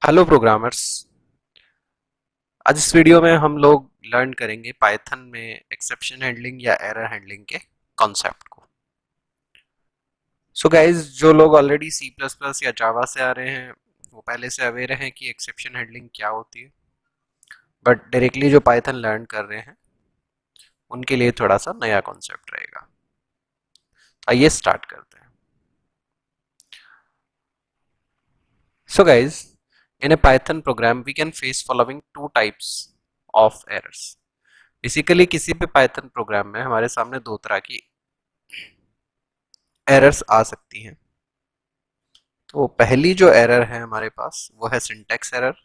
Hello programmers. आज इस video में हम लोग लर्न करेंगे पाइथन में एक्सेप्शन हैंडलिंग या एरर हैंडलिंग के कॉन्सेप्ट को। सो गाइस, जो लोग ऑलरेडी सी प्लस प्लस या जावा से आ रहे हैं वो पहले से अवेयर हैं कि एक्सेप्शन हैंडलिंग क्या होती है, बट डायरेक्टली जो पाइथन लर्न कर रहे हैं उनके लिए थोड़ा सा नया कॉन्सेप्ट रहेगा। तो आइए स्टार्ट करते हैं। So guys, in a Python program we can face following two types of errors. Basically किसी भी पाइथन प्रोग्राम में हमारे सामने दो तरह की एरर्स आ सकती हैं। तो पहली जो एरर है हमारे पास वो है सिंटैक्स एरर।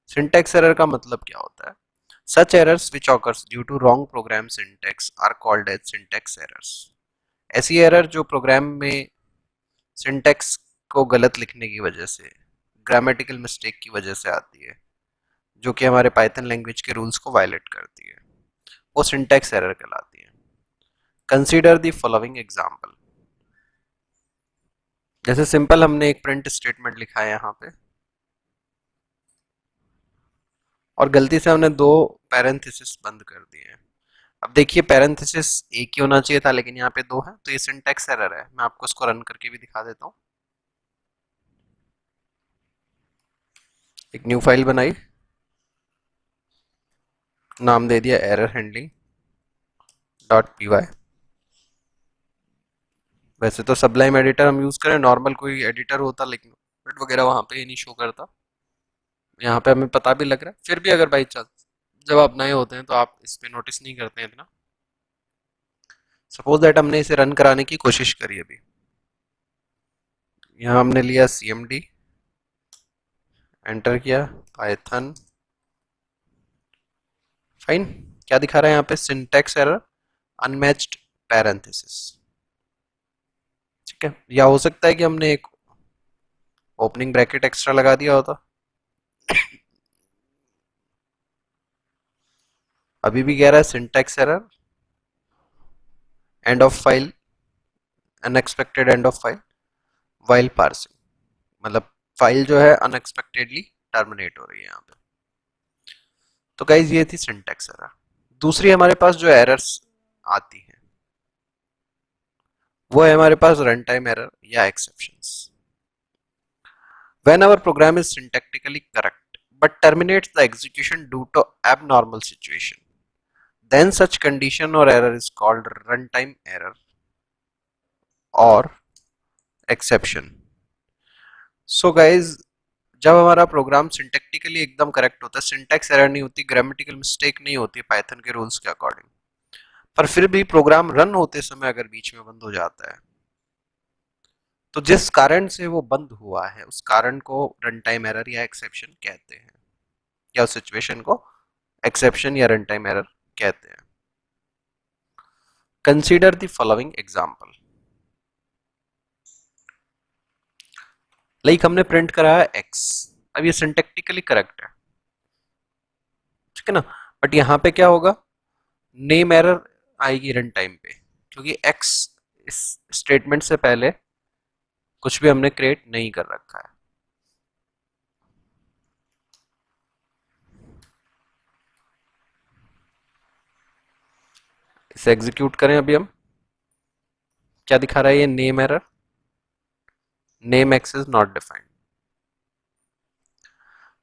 सिंटैक्स एरर का मतलब क्या होता है? Such errors which occurs due to wrong program syntax are called as syntax errors. ऐसी एरर जो प्रोग्राम में सिंटैक्स को गलत लिखने की वजह से, ग्रामेटिकल मिस्टेक की वजह से आती है, जो कि हमारे पाइथन लैंग्वेज के रूल्स को वायलेट करती है, वो सिंटैक्स एरर कहलाती है। Consider the following example. जैसे सिंपल हमने एक प्रिंट स्टेटमेंट लिखा है यहाँ पे, और गलती से हमने दो पैरेंथेसिस बंद कर दिए हैं। अब देखिए, पैरेंथेसिस एक ही होना चाहिए था लेकिन यहाँ पे दो है, तो ये सिंटैक्स एरर है। मैं आपको इसको रन करके भी दिखा देता हूँ। एक न्यू फाइल बनाई, नाम दे दिया error handling dot P Y. वैसे तो सबलाइम एडिटर हम यूज करें, नॉर्मल कोई एडिटर होता, लेकिन बट वगैरह वहां पे नहीं शो करता। यहाँ पे हमें पता भी लग रहा है, फिर भी अगर बाई चांस जब आप नए होते हैं तो आप इस पे नोटिस नहीं करते हैं इतना। सपोज दैट हमने इसे रन कराने की कोशिश करी अभी। यहाँ हमने लिया cmd, एंटर किया पाइथन। फाइन। क्या दिखा रहा है यहाँ पे? Syntax error, unmatched parenthesis. ठीक है, या हो सकता है कि हमने एक ओपनिंग ब्रैकेट एक्स्ट्रा लगा दिया होता। अभी भी कह रहा है syntax error, end of file, unexpected end of file while parsing. मतलब फाइल जो है अनएक्सपेक्टेडली टर्मिनेट हो रही है यहाँ पे। तो गाइज ये थी सिंटैक्स एरर। दूसरी हमारे पास जो एरर्स आती है वो है हमारे पास रन टाइम एरर या exceptions. When our program is syntactically correct but terminates the execution due to abnormal situation, then such condition or error is called runtime error or exception. So guys, जब हमारा programme syntactically एकदम correct होता है, syntax error नहीं होती, grammatical mistake नहीं होती Python के रूल्स के अकॉर्डिंग, पर फिर भी प्रोग्राम रन होते समय अगर बीच में बंद हो जाता है, तो जिस कारण से वो बंद हुआ है उस कारण को रन टाइम एरर या एक्सेप्शन कहते हैं, या उस सिचुएशन को एक्सेप्शन या रन टाइम एरर कहते हैं। Consider the following example. Like हमने प्रिंट कराया एक्स। अब ये सिंटैक्टिकली करेक्ट है, ठीक है ना, बट यहाँ पे क्या होगा? नेम एरर आएगी रन टाइम पे, क्योंकि एक्स इस स्टेटमेंट से पहले कुछ भी हमने क्रिएट नहीं कर रखा है। इसे एग्जीक्यूट करें अभी हम। क्या दिखा रहा है ये? Name error, name x is not defined.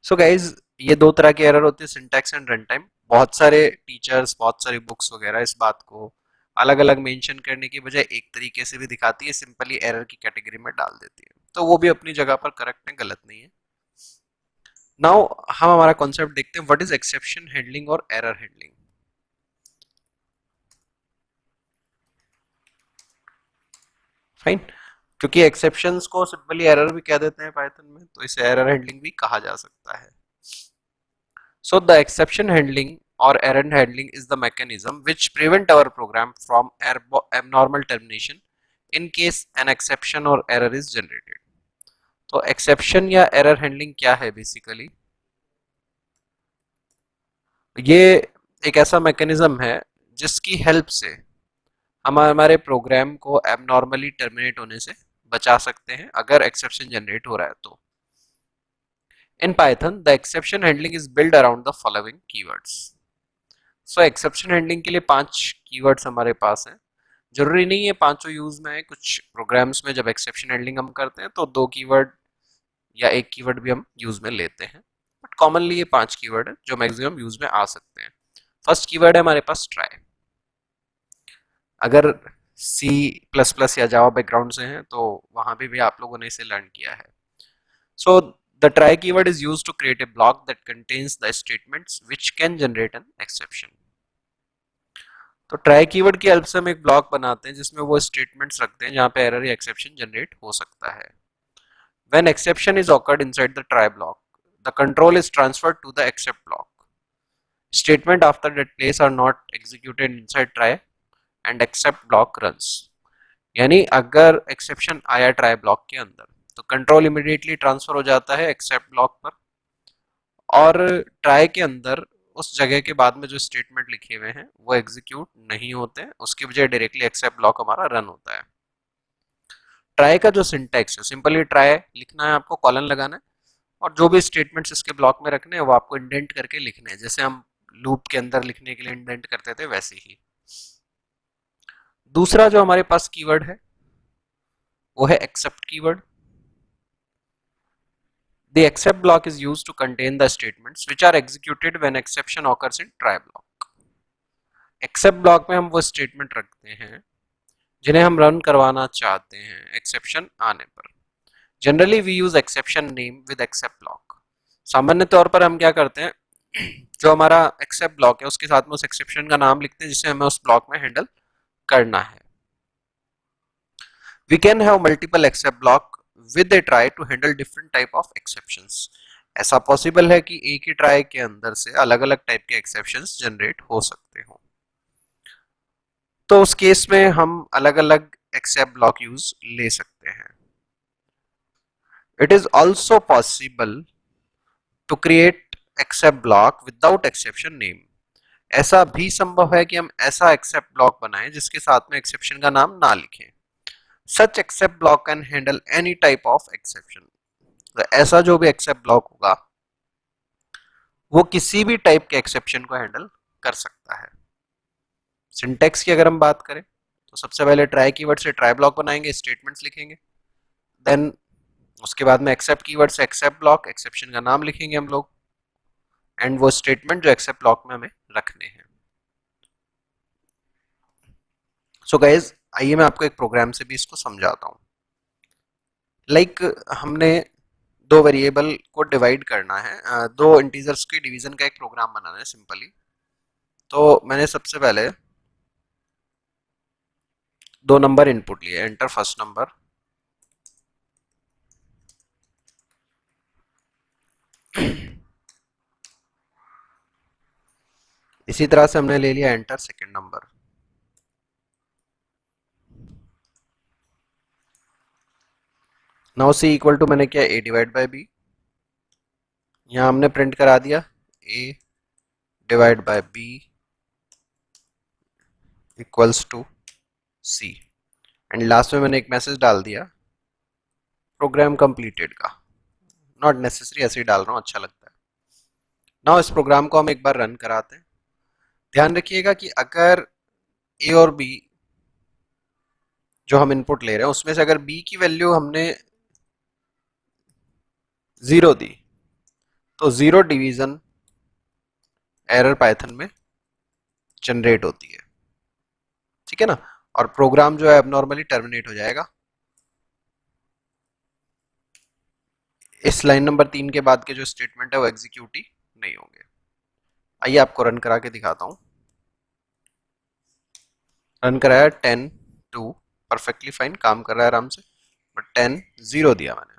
So guys, ये दो तरह के एरर होते हैं, सिंटैक्स एंड रन टाइम। बहुत सारे टीचर्स, बहुत सारी बुक्स वगैरह इस बात को अलग अलग मेंशन करने की बजाय एक तरीके से भी दिखाती है, सिंपली एरर की कैटेगरी में डाल देती है। तो वो भी अपनी जगह पर करेक्ट है, गलत नहीं है। नाउ हम हमारा कॉन्सेप्ट देखते हैं, व्हाट इज एक्सेप्शन हैंडलिंग और एरर हैंडलिंग। फाइन। क्योंकि एक्सेप्शंस को सिंपली एरर भी कह देते हैं पाइथन में, तो इसे एरर हैंडलिंग भी कहा जा सकता है। So the exception handling or error handling is the mechanism which prevent our program from abnormal termination in case an exception or error is generated. तो exception या error handling क्या है बेसिकली? ये एक ऐसा मैकेनिज्म है जिसकी हेल्प से हम हमारे प्रोग्राम को एबनॉर्मली टर्मिनेट होने से बचा सकते हैं अगर एक्सेप्शन जनरेट हो रहा है तो। In Python, the exception handling is built around the following keywords. So exception handling के लिए 5 keywords हमारे पास हैं. जरूरी नहीं है पांचों यूज में है. कुछ प्रोग्राम्स में जब एक्सेप्शन हैंडलिंग हम करते हैं तो 2 कीवर्ड या 1 कीवर्ड भी हम यूज में लेते हैं, बट कॉमनली ये 5 कीवर्ड है जो मैक्सिमम यूज में आ सकते हैं. फर्स्ट कीवर्ड है हमारे पास ट्राई. अगर सी प्लस प्लस या जावा बैकग्राउंड से हैं तो वहां भी आप लोगों ने इसे लर्न किया है. So the try keyword is used to create a block that contains the statements which can generate an exception. तो ट्राई कीवर्ड की हेल्प से हम एक ब्लॉक बनाते हैं जिसमें वो स्टेटमेंट्स रखते हैं जहां पे एरर या एक्सेप्शन जनरेट हो सकता है. When exception is occurred inside the try block, the control is transferred to the except block. Statement after that place are not executed inside try and except block runs. यानी अगर exception आया try block के अंदर तो control immediately transfer हो जाता है except block पर, और ट्राई के अंदर उस जगह के बाद में जो स्टेटमेंट लिखे हुए हैं वो एग्जीक्यूट नहीं होते हैं, उसकी बजाय डायरेक्टली एक्सेप्ट ब्लॉक हमारा रन होता है. ट्राई का जो सिंटैक्स है, सिंपली ट्राई लिखना है आपको, कॉलन लगाना है, और जो भी स्टेटमेंट्स इसके ब्लॉक में रखने हैं वो आपको इंडेंट करके लिखने हैं, जैसे हम लूप के अंदर लिखने के लिए इंडेंट करते थे वैसे ही. दूसरा जो हमारे पास कीवर्ड है वो है except keyword. The except block is used to contain the statements which are executed when exception occurs in try block. Except block में हम वो स्टेटमेंट रखते हैं जिन्हें हम रन करवाना चाहते हैं एक्सेप्शन आने पर. Generally we use exception name with except block. सामान्य तौर पर हम क्या करते हैं, जो हमारा एक्सेप्ट ब्लॉक है उसके साथ में उस एक्सेप्शन का नाम लिखते हैं जिसे हमें उस ब्लॉक में हैंडल करना है. We can have multiple except block with a try to handle different type of exceptions. ऐसा पॉसिबल है कि एक ही ट्राई के अंदर से अलग अलग टाइप के एक्सेप्शंस जनरेट हो सकते हो. तो उस केस में हम अलग अलग एक्सेप्ट ब्लॉक यूज ले सकते हैं. It is also possible to create except block without exception name. ऐसा भी संभव है कि हम ऐसा except block बनाएं जिसके साथ में exception का नाम ना लिखें. Such except block can handle any type of exception. तो ऐसा जो भी except block होगा वो किसी भी टाइप के exception को हैंडल कर सकता है. सिंटेक्स की अगर हम बात करें तो सबसे पहले ट्राई कीवर्ड से ट्राई ब्लॉक बनाएंगे, स्टेटमेंट्स लिखेंगे, देन उसके बाद में एक्सेप्ट कीवर्ड से एक्सेप्ट ब्लॉक, एक्सेप्शन का नाम लिखेंगे हम लोग, एंड वो स्टेटमेंट जो एक्सेप्ट ब्लॉक में हमें रखने हैं. सो गाइज आइए मैं आपको एक प्रोग्राम से भी इसको समझाता हूँ. लाइक हमने 2 वेरिएबल को डिवाइड करना है, 2 इंटीजर्स के डिवीजन का एक प्रोग्राम बनाना है सिंपली. तो मैंने सबसे पहले 2 नंबर इनपुट लिए, एंटर फर्स्ट नंबर, इसी तरह से हमने ले लिया enter second number. Now c equal to मैंने किया a डिवाइड बाय b. यहां हमने प्रिंट करा दिया a divide by b equals to c, and last में मैंने एक मैसेज डाल दिया प्रोग्राम कंप्लीटेड का. नॉट नेसेसरी, ऐसे ही डाल रहा हूं, अच्छा लगता है. नाउ इस प्रोग्राम को हम एक बार रन कराते हैं. ध्यान रखिएगा कि अगर a और b जो हम इनपुट ले रहे हैं उसमें से अगर b की वैल्यू हमने 0 दी तो 0 डिवीजन एरर पाइथन में जनरेट होती है, ठीक है ना, और प्रोग्राम जो है अब नॉर्मली टर्मिनेट हो जाएगा. इस लाइन नंबर 3 के बाद के जो स्टेटमेंट है वो एग्जीक्यूट ही नहीं होंगे. आइए आपको रन करा के दिखाता हूं. रन कराया 10 2, परफेक्टली फाइन, काम कर रहा है आराम से, बट 10 0 दिया मैंने.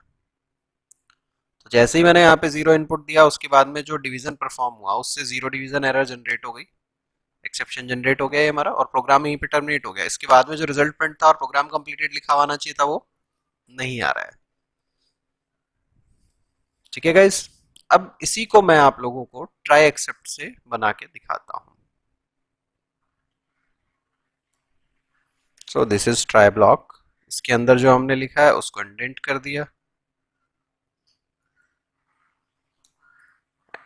तो जैसे ही मैंने यहाँ पे 0 इनपुट दिया उसके बाद में जो डिवीजन परफॉर्म हुआ उससे 0 डिवीजन एरर जनरेट हो गई, एक्सेप्शन जनरेट हो गया है हमारा, और प्रोग्राम यहीं पे टर्मिनेट हो गया. इसके बाद में जो रिजल्ट प्रिंट था और प्रोग्राम कंप्लीटेड लिखा हुआ आना चाहिए था वो नहीं आ रहा है. ठीक है गाइस, अब इसी को मैं आप लोगों को ट्राई एक्सेप्ट से बना के दिखाता हूं. So this is try block. इसके अंदर जो हमने लिखा है उसको इंडेंट कर दिया,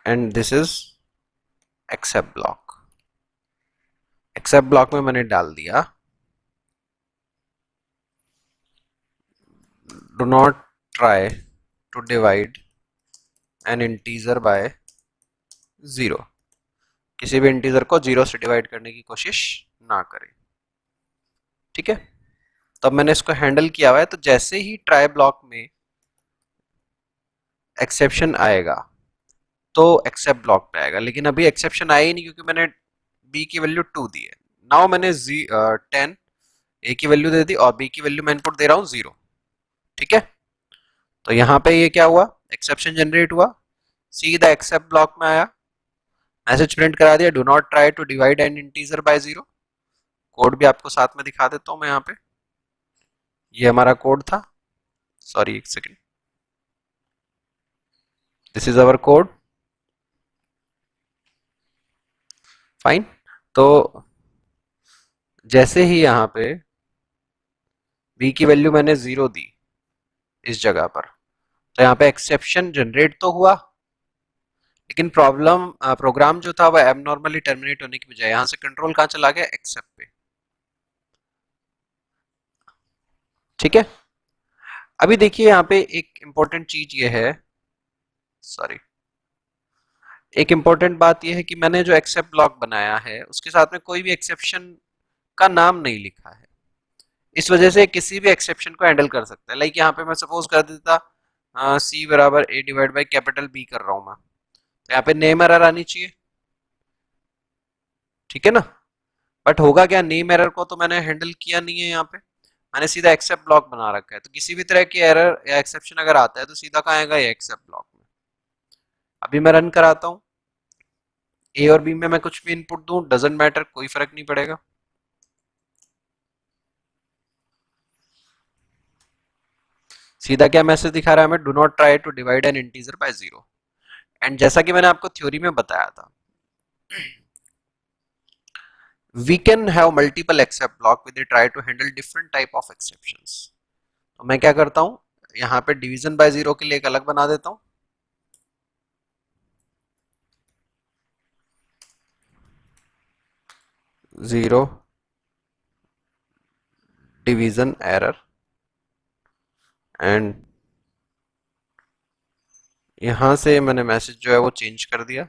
and this is except block. Except block में मैंने डाल दिया do not try to divide an integer by zero. किसी भी इंटीजर को जीरो से डिवाइड करने की कोशिश ना करें। ठीक है, तब मैंने इसको हैंडल किया हुआ है। तो जैसे ही ट्राई ब्लॉक में एक्सेप्शन आएगा तो एक्सेप्ट ब्लॉक पे आएगा, लेकिन अभी एक्सेप्शन आया ही नहीं क्योंकि मैंने बी की वैल्यू 2 दी है। नाउ मैंने 10 ए की वैल्यू दे दी और बी की वैल्यू मैं इनपुट दे रहा हूँ 0। ठीक है, तो यहाँ पे ये क्या हुआ, एक्सेप्शन जनरेट हुआ, सीधा एक्सेप्ट ब्लॉक में आया, मैसेज प्रिंट करा दिया do not try to divide an integer by zero. Code भी आपको साथ में दिखा देता हूँ मैं यहाँ पे। ये हमारा कोड था, सॉरी एक second, this is our code. Fine, तो जैसे ही यहाँ पे बी की वैल्यू मैंने 0 दी इस जगह पर, तो यहाँ पे एक्सेप्शन जनरेट तो हुआ, लेकिन प्रोग्राम जो था वह एबनॉर्मली टर्मिनेट होने की बजाय यहाँ से कंट्रोल कहाँ चला गया, एक्सेप्ट पे। ठीक है, अभी देखिए यहाँ पे एक इंपॉर्टेंट चीज ये है, सॉरी, एक इंपॉर्टेंट बात यह है कि मैंने जो एक्सेप्ट ब्लॉक बनाया है उसके साथ में कोई भी एक्सेप्शन का नाम नहीं लिखा है। इस वजह से किसी भी एक्सेप्शन को हैंडल कर सकता है। लाइक यहाँ पे मैं सपोज कर देता सी बराबर ए डिवाइड बाई कैपिटल बी कर रहा हूं मैं, तो यहाँ पे नेम एरर आनी चाहिए। ठीक है ना, बट होगा क्या, नेम एरर को तो मैंने हैंडल किया नहीं है, यहाँ पे मैंने सीधा एक्सेप्ट ब्लॉक बना रखा है। तो किसी भी तरह की एरर या एक्सेप्शन अगर आता है तो सीधा कहाँ आएगा, ये एक्सेप्ट ब्लॉक में। अभी मैं रन कराता हूँ, ए और बी में मैं कुछ भी इनपुट दूं डजेंट मैटर, कोई फर्क नहीं पड़ेगा। सीधा क्या मैसेज दिखा रहा है हमें, do not try to divide an integer by zero. And जैसा कि मैंने आपको थ्योरी में बताया था, we can have multiple except block with they try to handle different type of exceptions। तो मैं क्या करता हूं, यहाँ पे डिवीजन बाय जीरो के लिए एक अलग बना देता हूं, जीरो डिवीजन एरर, एंड यहां से मैंने मैसेज जो है वो चेंज कर दिया।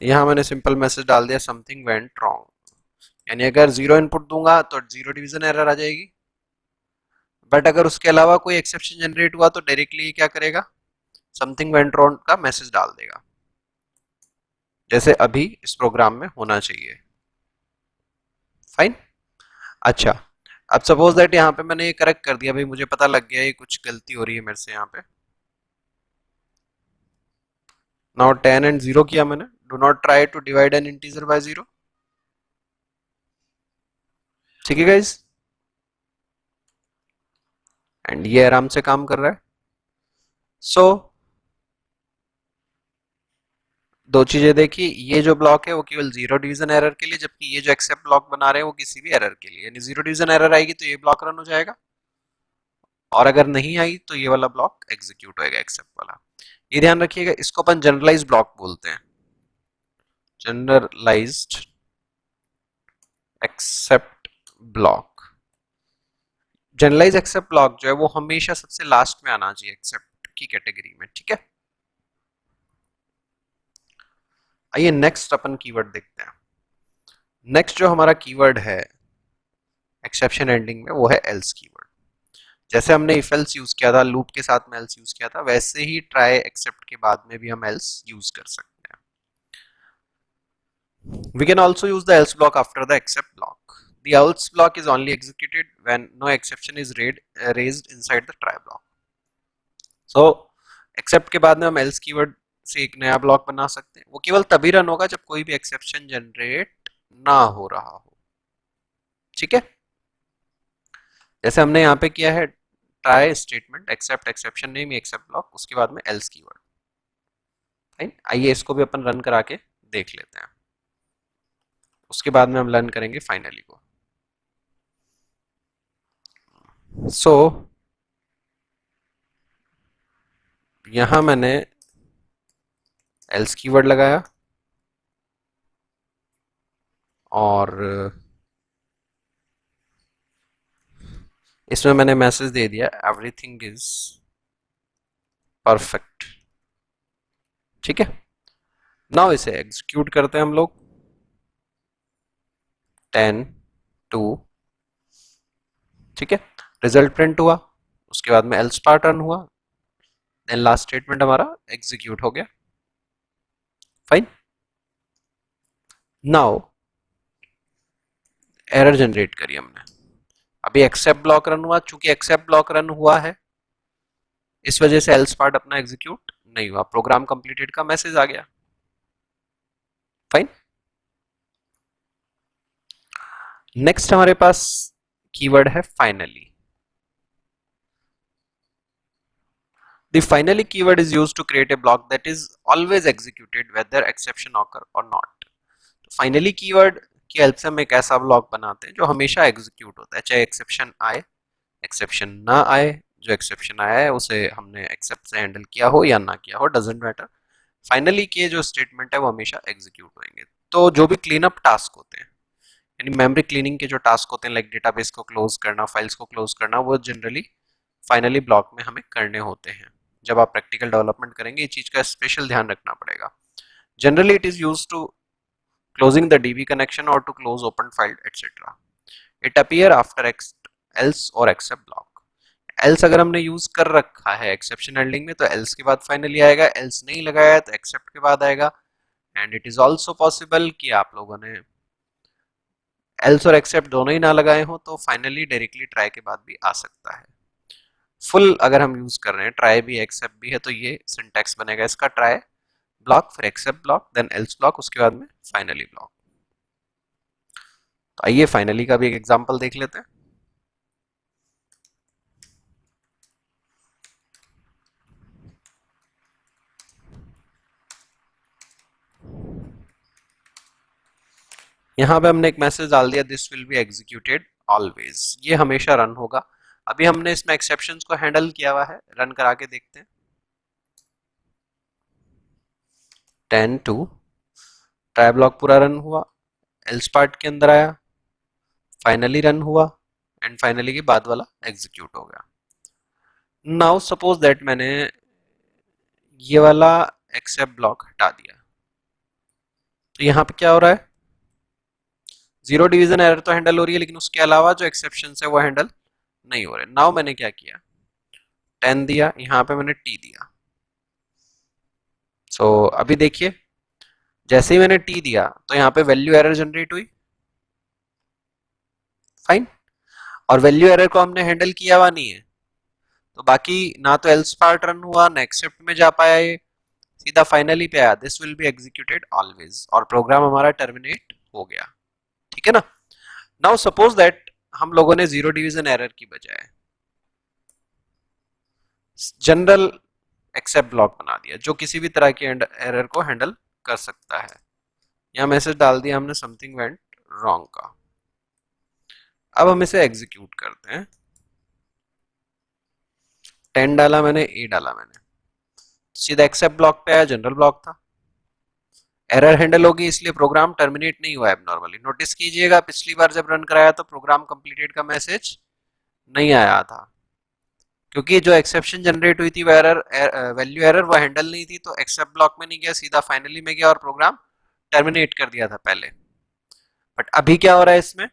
यहां मैंने सिंपल मैसेज डाल दिया समथिंग वेंट रॉन्ग, यानी अगर जीरो इनपुट दूंगा तो जीरो डिवीजन एरर आ जाएगी, बट अगर उसके अलावा कोई एक्सेप्शन जनरेट हुआ तो डायरेक्टली क्या करेगा, समथिंग वेंट रॉन्ग का मैसेज डाल देगा, जैसे अभी इस प्रोग्राम में होना चाहिए। फाइन, अच्छा, अब सपोज दैट यहाँ पे मैंने ये करेक्ट कर दिया, भाई मुझे पता लग गया ये कुछ गलती हो रही है मेरे से यहाँ पे। नाउ 10 एंड 0 किया मैंने, do not try to divide an integer by zero. ठीक है गाइज, एंड ये आराम से काम कर रहा है। सो दो चीजें देखी, ये जो ब्लॉक है वो केवल जीरो डिवीजन एरर के लिए, जबकि ये जो एक्सेप्ट ब्लॉक बना रहे हैं वो किसी भी एरर के लिए, यानी जीरो डिवीजन एरर आएगी तो ये ब्लॉक रन हो जाएगा, और अगर नहीं आई तो ये वाला ब्लॉक एग्जीक्यूट होएगा, एक्सेप्ट वाला। ये ध्यान रखिएगा, इसको अपन जनरलाइज ब्लॉक बोलते हैं, generalized except block. Generalize except block जो है वो हमेशा सबसे लास्ट में आना चाहिए एक्सेप्ट की कैटेगरी में। ठीक है, आइए नेक्स्ट अपन कीवर्ड देखते हैं। नेक्स्ट जो हमारा कीवर्ड है एक्सेप्शन एंडिंग में वो है एल्स कीवर्ड। जैसे हमने इफ एल्स यूज किया था, लूप के साथ में एल्स यूज किया था, वैसे ही ट्राई एक्सेप्ट के बाद में भी हम एल्स यूज कर सकते हैं। We can also use the else block after the except block. The else block is only executed when no exception is raised inside the try block. So except के बाद में हम else कीवर्ड से एक नया ब्लॉक बना सकते हैं। वो केवल तभी रन होगा जब कोई भी एक्सेप्शन जनरेट ना हो रहा हो। ठीक है, जैसे हमने यहाँ पे किया है try statement except exception name except block, उसके बाद में else कीवर्ड। आइए इसको भी अपन रन करा के देख लेते हैं, उसके बाद में हम लर्न करेंगे फाइनली को। सो यहां मैंने एल्स कीवर्ड लगाया और इसमें मैंने मैसेज दे दिया एवरीथिंग इज परफेक्ट। ठीक है, नाउ इसे एग्जीक्यूट करते हैं हम लोग। 10 2, ठीक है, रिजल्ट प्रिंट हुआ, उसके बाद में एल्स पार्ट रन हुआ, देन लास्ट स्टेटमेंट हमारा एग्जीक्यूट हो गया। फाइन, नाउ एरर जनरेट करी हमने, अभी एक्सेप्ट ब्लॉक रन हुआ, चूंकि एक्सेप्ट ब्लॉक रन हुआ है इस वजह से एल्स पार्ट अपना एग्जीक्यूट नहीं हुआ, प्रोग्राम कंप्लीटेड का मैसेज आ गया। फाइन, नेक्स्ट हमारे पास कीवर्ड है finally. The finally keyword is used to create a block that is always executed whether exception occur or not. तो finally keyword की हेल्प से हम एक ऐसा ब्लॉक बनाते हैं जो हमेशा एग्जीक्यूट होता है, चाहे एक्सेप्शन आए एक्सेप्शन ना आए। जो एक्सेप्शन आया है उसे हमने एक्सेप्ट से हैंडल किया हो या ना किया हो, डजेंट मैटर, फाइनली के जो स्टेटमेंट है वो हमेशा एग्जीक्यूट होंगे। तो जो भी क्लीन अप टास्क होते हैं, यानी मेमोरी क्लीनिंग के जो टास्क होते हैं, लाइक डेटाबेस को क्लोज करना, फाइल्स को क्लोज करना, वो जनरली फाइनली ब्लॉक में हमें करने होते हैं। जब आप प्रैक्टिकल डेवलपमेंट करेंगे, ये चीज का स्पेशल ध्यान रखना पड़ेगा। Generally it is used to closing the DB connection और to close open file etcetera. It appear after else और एक्सेप्ट ब्लॉक। एल्स अगर हमने यूज कर रखा है एक्सेप्शन हैंडलिंग में तो एल्स के बाद फाइनली आएगा, एल्स नहीं लगाया तो एक्सेप्ट के बाद आएगा। And it is also possible कि आप लोगों ने एल्स और एक्सेप्ट दोनों ही ना लगाए हो तो फाइनली डायरेक्टली ट्राई के बाद भी आ सकता है। फुल अगर हम यूज कर रहे हैं, ट्राई भी एक्सेप्ट भी है, तो ये सिंटैक्स बनेगा इसका, ट्राई ब्लॉक, फिर except block, then else block, उसके बाद में फाइनली ब्लॉक। तो आइए फाइनली का भी एक एग्जांपल देख लेते हैं। यहां पे हमने एक मैसेज डाल दिया, this will be executed always, ये हमेशा रन होगा। अभी हमने इसमें एक्सेप्शंस को हैंडल किया हुआ है, रन करा के देखते हैं। 10 2, ट्राई ब्लॉक पूरा रन हुआ, एल्स पार्ट के अंदर आया, फाइनली रन हुआ, एंड फाइनली के बाद वाला एग्जीक्यूट हो गया। नाउ सपोज दैट मैंने ये वाला एक्सेप्ट ब्लॉक हटा दिया, तो यहाँ पे क्या हो रहा है, जीरो डिवीजन एरर तो हैंडल हो रही है, लेकिन उसके अलावा जो एक्सेप्शन है वो हैंडल नहीं हो रहे। नाउ मैंने क्या किया, 10 दिया, यहाँ पे मैंने टी दिया। सो अभी देखिए, जैसे ही मैंने टी दिया तो यहाँ पे वैल्यू एरर जनरेट हुई। फाइन, और वैल्यू एरर को हमने हैंडल किया हुआ नहीं है, तो बाकी ना तो एल्स पार्ट रन हुआ, ना एक्सेप्ट में जा पाया, ये सीधा फाइनली पे आया, this will be executed always, और प्रोग्राम हमारा टर्मिनेट हो गया। ठीक है ना। नाउ सपोज दैट हम लोगों ने जीरो डिवीजन एरर की बजाय जनरल एक्सेप्ट ब्लॉक बना दिया जो किसी भी तरह की एरर को हैंडल कर सकता है। यहां मैसेज डाल दिया हमने, समथिंग वेंट रॉन्ग का। अब हम इसे एग्जीक्यूट करते हैं। 10 डाला मैंने, ए डाला मैंने, सीधा एक्सेप्ट ब्लॉक पे आया, जनरल ब्लॉक था, एरर हैंडल होगी, इसलिए प्रोग्राम टर्मिनेट नहीं हुआ एबनॉर्मली। नोटिस कीजिएगा पिछली बार जब रन कराया तो प्रोग्राम कंप्लीटेड का मैसेज नहीं आया था, क्योंकि जो एक्सेप्शन जनरेट हुई थी वो एरर, वैल्यू एरर, वो हैंडल नहीं थी, तो एक्सेप्ट ब्लॉक में नहीं गया, सीधा फाइनली में गया और प्रोग्राम टर्मिनेट कर दिया था पहले। बट अभी क्या हो रहा है इसमें,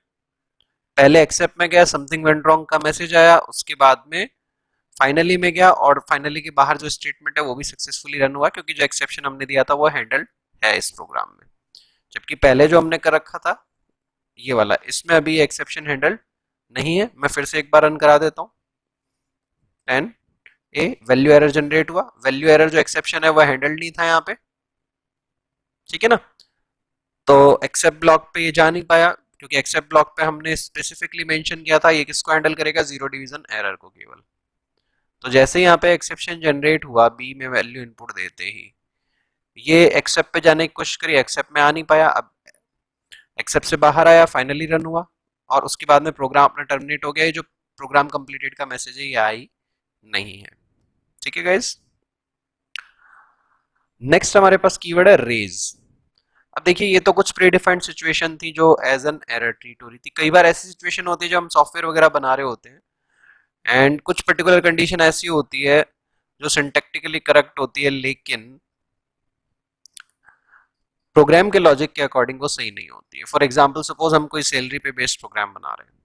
पहले एक्सेप्ट में गया, समथिंग वेंट रॉन्ग का मैसेज आया, उसके बाद में फाइनली में गया, और फाइनली के बाहर जो स्टेटमेंट है वो भी सक्सेसफुली रन हुआ, क्योंकि जो एक्सेप्शन हमने दिया था वो हैंडल है इस प्रोग्राम में। जबकि पहले जो हमने कर रखा था ये वाला, इसमें अभी एक्सेप्शन हैंडल नहीं है। मैं फिर से एक बार रन करा देता हूँ। 10 ए, वैल्यू एरर जनरेट हुआ, वैल्यू एरर जो एक्सेप्शन है वो हैंडल नहीं था यहाँ पे। ठीक है ना। तो एक्सेप्ट ब्लॉक पे ये जा नहीं पाया, क्योंकि एक्सेप्ट ब्लॉक पे हमने स्पेसिफिकली मेंशन किया था ये किसको हैंडल करेगा, जीरो डिवीजन एरर को केवल। तो जैसे यहाँ पे एक्सेप्शन जनरेट हुआ, बी में वैल्यू इनपुट देते ही ये एक्सेप्ट पे जाने की कोशिश करी, एक्सेप्ट में आ नहीं पाया, अब एक्सेप्ट से बाहर आया, फाइनली रन हुआ, और उसके बाद में प्रोग्राम अपना टर्मिनेट हो गया। ये जो प्रोग्राम कंप्लीटेड का मैसेज है ये आई नहीं है। ठीक है गाइस। नेक्स्ट हमारे पास कीवर्ड है रेज। अब देखिए ये तो कुछ प्री डिफाइंड सिचुएशन थी जो एज एन एरर ट्रीट हो रही थी। कई बार ऐसी सिचुएशन होती है जो हम सॉफ्टवेयर वगैरह बना रहे होते हैं एंड कुछ पर्टिकुलर कंडीशन ऐसी होती है जो सिंटैक्टिकली करेक्ट होती है लेकिन प्रोग्राम के लॉजिक के अकॉर्डिंग वो सही नहीं होती है। फॉर एग्जाम्पल सपोज हम कोई सैलरी पे बेस्ड प्रोग्राम बना रहे हैं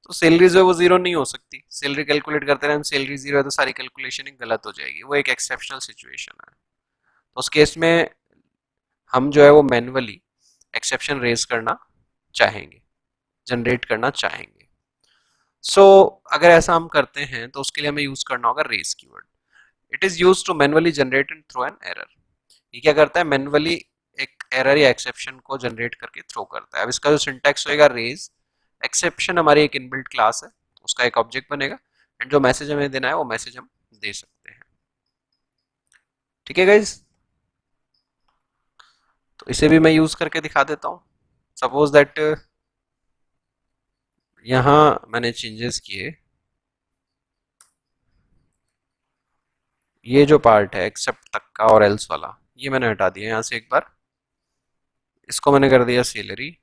तो सैलरी जो है वो जीरो नहीं हो सकती। सैलरी कैलकुलेट करते रहे सैलरी जीरो है तो सारी कैलकुलेशन ही गलत हो जाएगी। वो एक एक्सेप्शनल सिचुएशन है। तो उस केस में हम जो है वो मैन्युअली एक्सेप्शन रेज करना चाहेंगे, जनरेट करना चाहेंगे। सो अगर ऐसा हम करते हैं तो उसके लिए हमें यूज करना होगा raise keyword. It is use to manually generate and throw an error. ये क्या करता है, मैनुअली एक एरर या एक्सेप्शन को जनरेट करके थ्रो करता है। अब इसका जो सिंटैक्स होएगा रेज, एक्सेप्शन हमारी एक इनबिल्ट क्लास है, उसका एक ऑब्जेक्ट बनेगा एंड जो मैसेज हमें देना है वो मैसेज हम दे सकते हैं। ठीक है गाइज, तो इसे भी मैं यूज करके दिखा देता हूँ। सपोज दैट यहाँ मैंने चेंजेस किए, ये जो पार्ट है एक्सेप्ट तक का और एल्स वाला ये मैंने हटा दिया यहाँ से एक बार। इसको मैंने कर दिया सैलरी,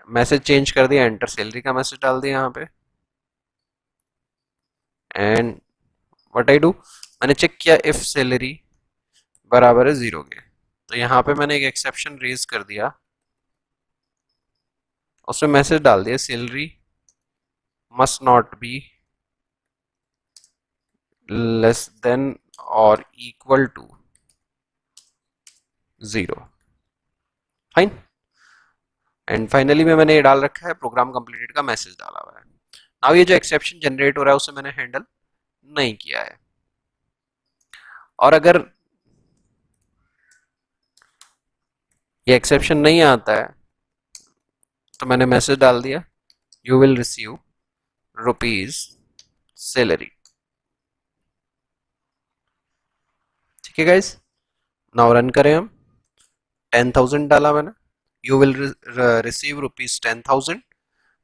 मैसेज चेंज कर दिया, एंटर सैलरी का मैसेज डाल दिया यहाँ पे एंड व्हाट आई डू, मैंने चेक किया इफ सैलरी बराबर है जीरो के। तो यहाँ पे मैंने एक एक्सेप्शन रेज कर दिया, उसमें मैसेज डाल दिया salary must not be less than और equal to zero. Fine. And finally में मैंने ये डाल रखा है प्रोग्राम कंप्लीटेड का मैसेज डाला हुआ है। अब ये जो एक्सेप्शन जनरेट हो रहा है उसे मैंने हैंडल नहीं किया है। और अगर ये एक्सेप्शन नहीं आता है तो मैंने मैसेज डाल दिया you will receive rupees salary. ठीक है गाइस, नाउ रन करें हम। 10,000 डाला मैंने, you will receive rupees 10,000।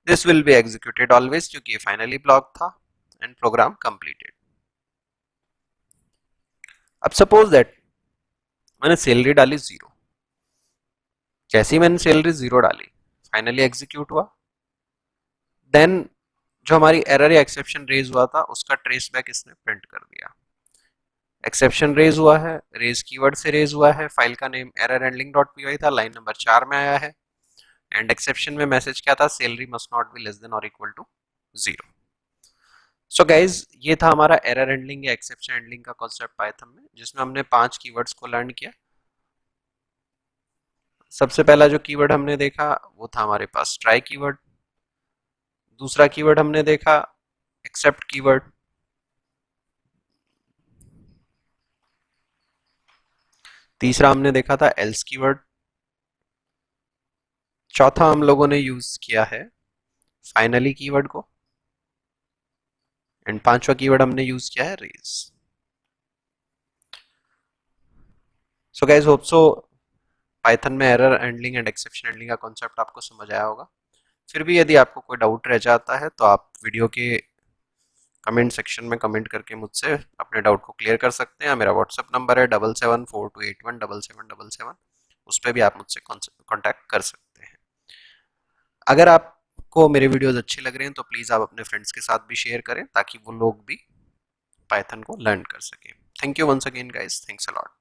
This will be executed always क्योंकि ये फाइनली ब्लॉक था एंड प्रोग्राम कंप्लीटेड। अब सपोज दैट मैंने सैलरी डाली जीरो, जैसे ही मैंने सैलरी जीरो डाली फाइनली एग्जीक्यूट हुआ। देन जो हमारी एरर या एक्सेप्शन रेज हुआ था उसका ट्रेस बैक इसने प्रिंट कर दिया। एक्सेप्शन रेज हुआ है, रेज कीवर्ड से रेज हुआ है, फाइल का name error handling dot P था, लाइन नंबर 4 में आया है एंड एक्सेप्शन में मैसेज क्या था, salary must not be less than और equal to zero. So guys ये था हमारा एरर हैंडलिंग या एक्सेप्शन हैंडलिंग का कॉन्सेप्ट पाइथन में, जिसमें हमने 5 कीवर्ड्स को लर्न किया। सबसे पहला जो कीवर्ड हमने देखा वो था हमारे पास ट्राई कीवर्ड। दूसरा कीवर्ड हमने देखा एक्सेप्ट कीवर्ड। तीसरा हमने देखा था एल्स कीवर्ड। चौथा हम लोगों ने यूज किया है फाइनली कीवर्ड को एंड पांचवा कीवर्ड हमने यूज किया है raise. So guys hope so Python में error handling and exception handling का कॉन्सेप्ट आपको समझ आया होगा। फिर भी यदि आपको कोई डाउट रह जाता है तो आप वीडियो के कमेंट सेक्शन में कमेंट करके मुझसे अपने डाउट को क्लियर कर सकते हैं। मेरा व्हाट्सएप नंबर है 7742817777। उस पर भी आप मुझसे कॉन्टैक्ट कर सकते हैं। अगर आपको मेरे वीडियोस अच्छे लग रहे हैं तो प्लीज़ आप अपने फ्रेंड्स के साथ भी शेयर करें ताकि वो लोग भी पाइथन को लर्न कर सकें। Thank you once again guys, thanks a lot.